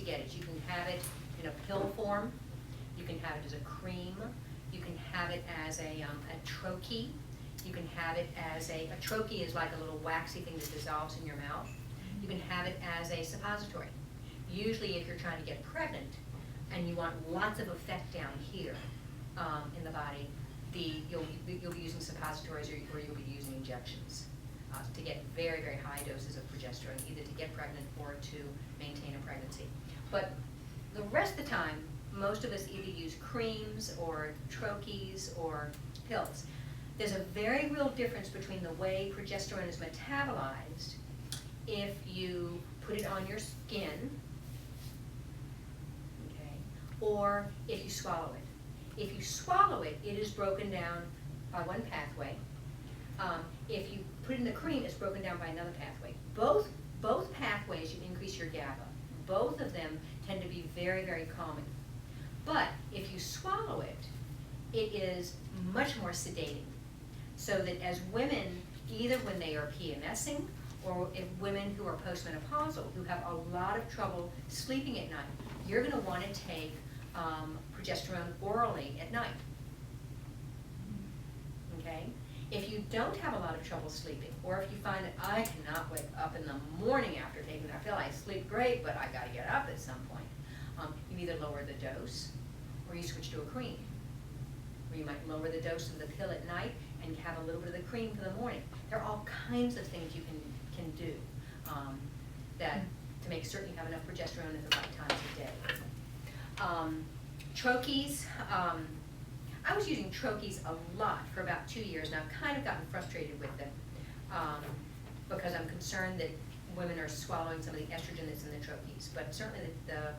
get it. You can have it in a pill form. You can have it as a cream. You can have it as a troche. You can have it as a troche is like a little waxy thing that dissolves in your mouth. You can have it as a suppository. Usually if you're trying to get pregnant and you want lots of effect down here in the body, you'll be using suppositories or you'll be using injections to get very, very high doses of progesterone, either to get pregnant or to maintain a pregnancy. But the rest of the time, most of us either use creams or troches or pills. There's a very real difference between the way progesterone is metabolized if you put it on your skin, okay, or if you swallow it. If you swallow it, it is broken down by one pathway. If you put it in the cream, it's broken down by another pathway. Both pathways, you increase your GABA. Both of them tend to be very, very calming. But if you swallow it, it is much more sedating. So that as women, either when they are PMSing or if women who are postmenopausal, who have a lot of trouble sleeping at night, you're going to want to take progesterone orally at night. Okay? If you don't have a lot of trouble sleeping, or if you find that I cannot wake up in the morning after taking, I feel I sleep great, but I got to get up at some point, you either lower the dose or you switch to a cream. Or you might lower the dose of the pill at night and have a little bit of the cream for the morning. There are all kinds of things you can do that to make certain you have enough progesterone at the right times of day. Troches, I was using troches a lot for about 2 years, and I've kind of gotten frustrated with them because I'm concerned that women are swallowing some of the estrogen that's in the troches. But certainly the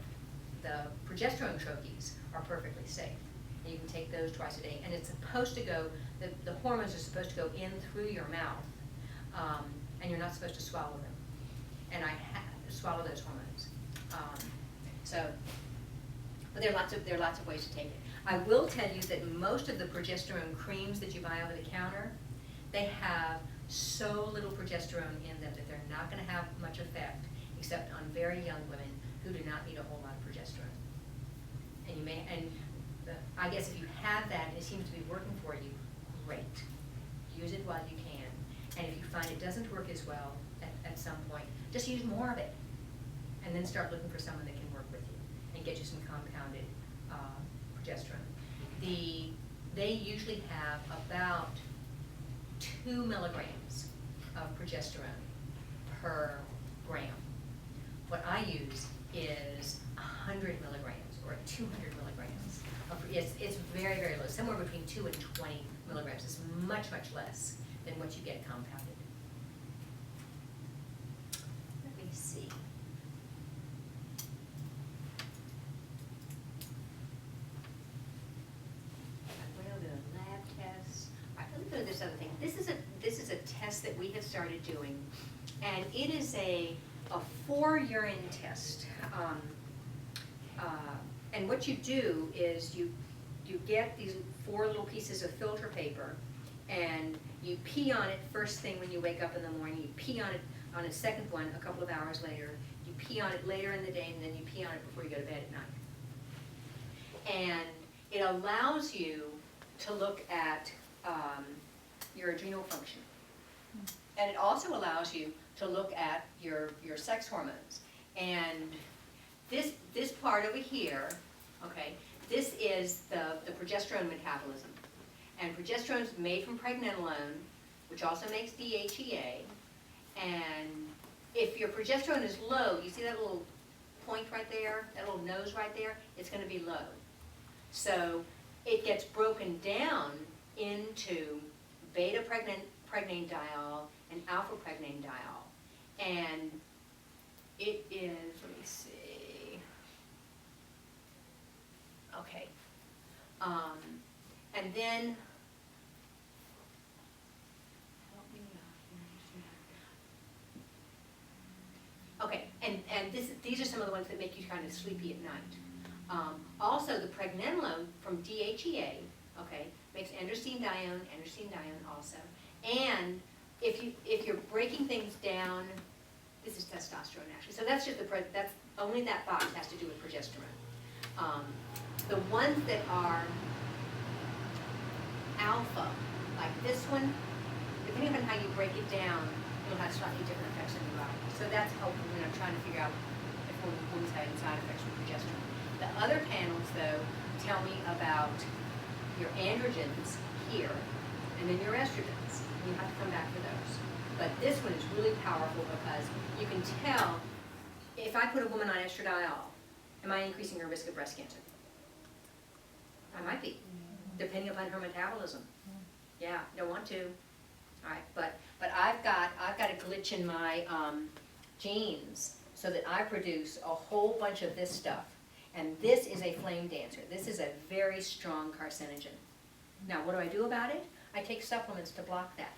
progesterone troches are perfectly safe. And you can take those twice a day, and it's supposed to go, the hormones are supposed to go in through your mouth, and you're not supposed to swallow them. And I swallow those hormones. But there are lots of ways to take it. I will tell you that most of the progesterone creams that you buy over the counter, they have so little progesterone in them that they're not going to have much effect, except on very young women who do not need a whole lot of progesterone. And I guess if you have that and it seems to be working for you, great. Use it while you can. And if you find it doesn't work as well at some point, just use more of it. And then start looking for someone that can work with you and get you some compounded progesterone. They usually have about 2 milligrams of progesterone per gram. What I use is 100 milligrams or 200 milligrams. It's very, very low, somewhere between 2 and 20 milligrams. It's much, much less than what you get compounded. Let me see. This other thing. This is a test that we have started doing, and it is a 4 urine test. And what you do is you get these 4 little pieces of filter paper, and you pee on it first thing when you wake up in the morning. You pee on it on a second one a couple of hours later. You pee on it later in the day, and then you pee on it before you go to bed at night. And it allows you to look at your adrenal function. And it also allows you to look at your sex hormones. And this part over here, okay, this is the progesterone metabolism. And progesterone is made from pregnenolone, which also makes DHEA. And if your progesterone is low, you see that little point right there, that little nose right there, it's going to be low. So it gets broken down into beta pregnanediol and alpha pregnanediol. And it is, let me see, okay. And then, okay, and these are some of the ones that make you kind of sleepy at night. Also, the pregnenolone from DHEA, okay, makes androstenedione also. And if you're breaking things down, this is testosterone actually. So that's just only that box has to do with progesterone. The ones that are alpha, like this one, depending on how you break it down, it'll have slightly different effects on your body. So that's helpful when I'm trying to figure out if women's having side effects with progesterone. The other panels, though, tell me about your androgens here, and then your estrogens. You have to come back for those. But this one is really powerful because you can tell, if I put a woman on estradiol, am I increasing her risk of breast cancer? I might be, depending upon her metabolism. Yeah, don't want to. All right, but I've got a glitch in my genes so that I produce a whole bunch of this stuff. And this is a flame dancer. This is a very strong carcinogen. Now, what do I do about it? I take supplements to block that.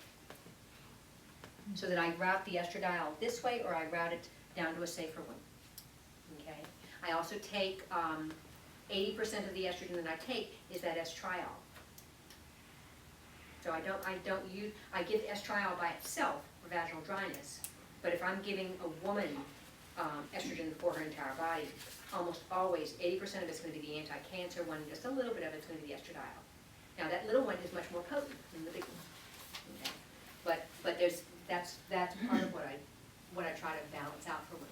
So that I route the estradiol this way, or I route it down to a safer one. Okay? I also take 80% of the estrogen that I take is that estriol. So I give estriol by itself for vaginal dryness, but if I'm giving a woman estrogen for her entire body, almost always 80% of it's going to be the anti-cancer one, just a little bit of it's going to be the estradiol. Now that little one is much more potent than the big one. Okay? But that's part of what I try to balance out for women.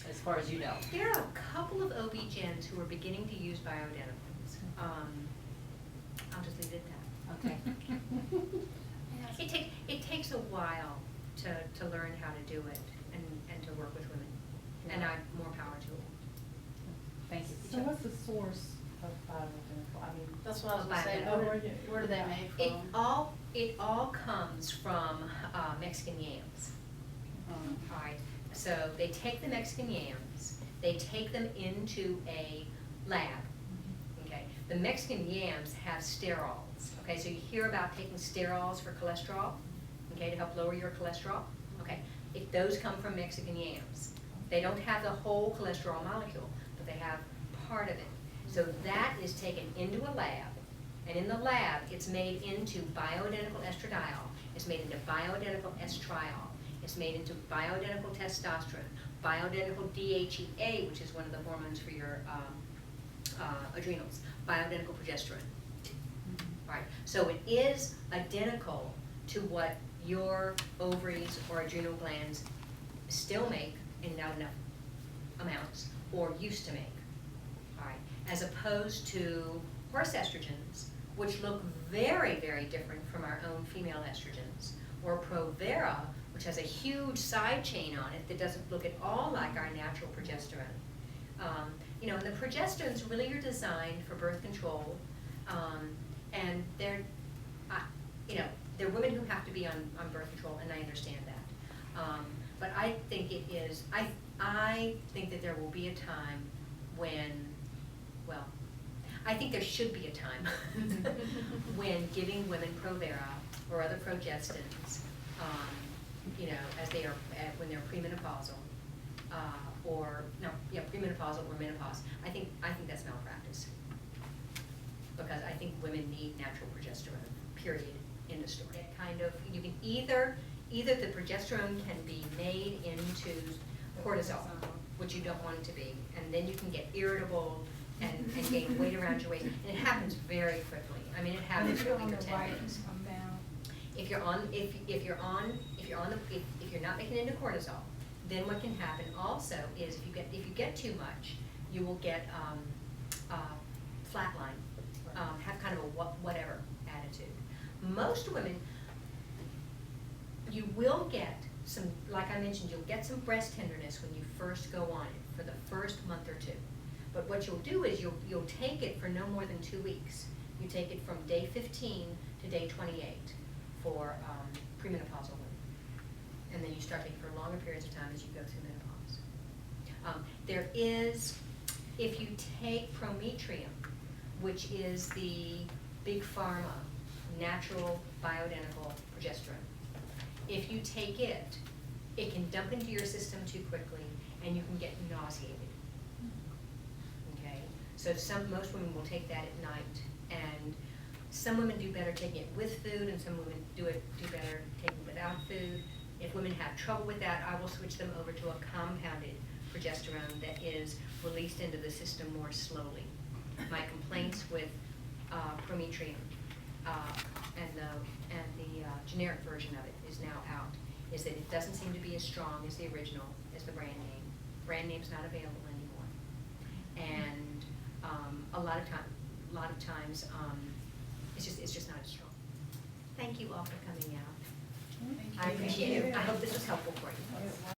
As far as you know. There are a couple of OB-GYNs who are beginning to use bioidenticals. I'll just leave it at that. Okay. It takes a while to learn how to do it and to work with women. Yeah. And I'm more power to it. Thank you. So what's the source of bioidentical? I mean, That's what I was gonna say, Bioidentical. where do they make It from? all comes from Mexican yams. All right, so they take the Mexican yams, they take them into a lab, okay? The Mexican yams have sterols, okay? So you hear about taking sterols for cholesterol, okay, to help lower your cholesterol, okay? If those come from Mexican yams. They don't have the whole cholesterol molecule, but they have part of it. So that is taken into a lab, and in the lab, it's made into bioidentical estradiol, it's made into bioidentical estriol, it's made into bioidentical testosterone, bioidentical DHEA, which is one of the hormones for your adrenals, bioidentical progesterone. All right, so it is identical to what your ovaries or adrenal glands still make in not enough amounts, or used to make. All right, as opposed to horse estrogens, which look very, very different from our own female estrogens, or Provera, which has a huge side chain on it that doesn't look at all like our natural progesterone. You know, and the progesterones really are designed for birth control, and they're, you know, they're women who have to be on birth control, and I understand that. But I think it is, I think that there will be a time when, well, I think there should be a time when giving women Provera or other progestins, you know, as they are, when they're premenopausal, premenopausal or menopause, I think that's malpractice. Because I think women need natural progesterone, period, in the story. It kind of, you can either the progesterone can be made into cortisol, which you don't want it to be, and then you can get irritable and gain weight around your waist, and it happens very quickly. I mean, it happens in a week or 10 days. If you're not making it into cortisol, then what can happen also is if you get too much, you will get flatline, have kind of a whatever attitude. Most women, you will get some, like I mentioned, you'll get some breast tenderness when you first go on it for the first month or two. But what you'll do is you'll take it for no more than 2 weeks. You take it from day 15 to day 28 for premenopausal women. And then you start taking it for longer periods of time as you go through menopause. There is, if you take Prometrium, which is the big pharma natural bioidentical progesterone, if you take it, it can dump into your system too quickly and you can get nauseated. Okay, so most women will take that at night, and some women do better taking it with food, and some women do better taking it without food. If women have trouble with that, I will switch them over to a compounded progesterone that is released into the system more slowly. My complaints with Prometrium and the generic version of it is now out, is that it doesn't seem to be as strong as the original, as the brand name. Brand name's not available anymore. And a lot of times, it's just not as strong. Thank you all for coming out. I appreciate it. I hope this was helpful for you.